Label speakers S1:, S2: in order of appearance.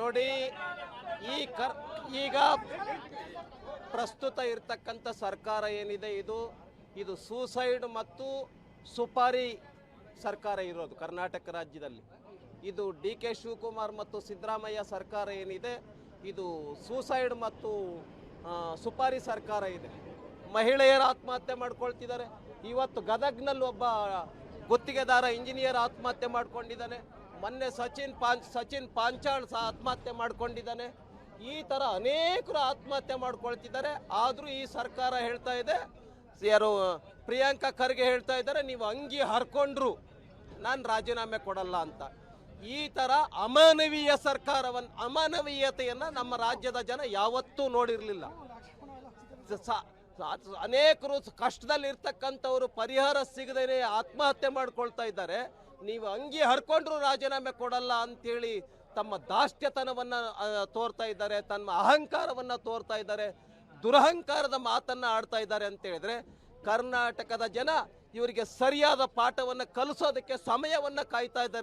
S1: ನೋಡಿ, ಈಗ ಪ್ರಸ್ತುತ ಇರ್ತಕ್ಕಂಥ ಸರ್ಕಾರ ಏನಿದೆ ಇದು ಸೂಸೈಡ್ ಮತ್ತು ಸುಪಾರಿ ಸರ್ಕಾರ ಇರೋದು ಕರ್ನಾಟಕ ರಾಜ್ಯದಲ್ಲಿ. ಇದು ಡಿ ಕೆ ಶಿವಕುಮಾರ್ ಮತ್ತು ಸಿದ್ದರಾಮಯ್ಯ ಸರ್ಕಾರ ಏನಿದೆ ಇದು ಸೂಸೈಡ್ ಮತ್ತು ಸುಪಾರಿ ಸರ್ಕಾರ ಇದೆ. ಮಹಿಳೆಯರು ಆತ್ಮಹತ್ಯೆ ಮಾಡ್ಕೊಳ್ತಿದ್ದಾರೆ. ಇವತ್ತು ಗದಗ್ನಲ್ಲಿ ಒಬ್ಬ ಗುತ್ತಿಗೆದಾರ ಇಂಜಿನಿಯರ್ ಆತ್ಮಹತ್ಯೆ ಮಾಡ್ಕೊಂಡಿದ್ದಾನೆ. ಮೊನ್ನೆ ಸಚಿನ್ ಪಾಂಚಾಳ್ ಸಹ ಆತ್ಮಹತ್ಯೆ ಮಾಡ್ಕೊಂಡಿದ್ದಾನೆ. ಈ ಥರ ಅನೇಕರು ಆತ್ಮಹತ್ಯೆ ಮಾಡ್ಕೊಳ್ತಿದ್ದಾರೆ. ಆದರೂ ಈ ಸರ್ಕಾರ ಹೇಳ್ತಾ ಇದೆ, ಯಾರು ಪ್ರಿಯಾಂಕಾ ಖರ್ಗೆ ಹೇಳ್ತಾ ಇದ್ದಾರೆ, ನೀವು ಅಂಗಿ ಹರ್ಕೊಂಡ್ರು ನಾನು ರಾಜೀನಾಮೆ ಕೊಡಲ್ಲ ಅಂತ. ಈ ಥರ ಅಮಾನವೀಯತೆಯನ್ನು ನಮ್ಮ ರಾಜ್ಯದ ಜನ ಯಾವತ್ತೂ ನೋಡಿರಲಿಲ್ಲ. ಅನೇಕರು ಕಷ್ಟದಲ್ಲಿ ಇರ್ತಕ್ಕಂಥವ್ರು ಪರಿಹಾರ ಸಿಗದೇ ಆತ್ಮಹತ್ಯೆ ಮಾಡ್ಕೊಳ್ತಾ ಇದ್ದಾರೆ. ನೀವು ಅಂಗಿ ಹರ್ಕೊಂಡ್ರು ರಾಜೀನಾಮೆ ಕೊಡಲ್ಲ ಅಂತೇಳಿ ತಮ್ಮ ದಾಷ್ಟ್ಯತನವನ್ನು ತೋರ್ತಾ ಇದ್ದಾರೆ, ತಮ್ಮ ಅಹಂಕಾರವನ್ನು ತೋರ್ತಾ ಇದ್ದಾರೆ, ದುರಹಂಕಾರದ ಮಾತನ್ನು ಆಡ್ತಾ ಇದ್ದಾರೆ ಅಂತ ಹೇಳಿದ್ರೆ ಕರ್ನಾಟಕದ ಜನ ಇವರಿಗೆ ಸರಿಯಾದ ಪಾಠವನ್ನು ಕಲಿಸೋದಕ್ಕೆ ಸಮಯವನ್ನು ಕಾಯ್ತಾ ಇದ್ದಾರೆ.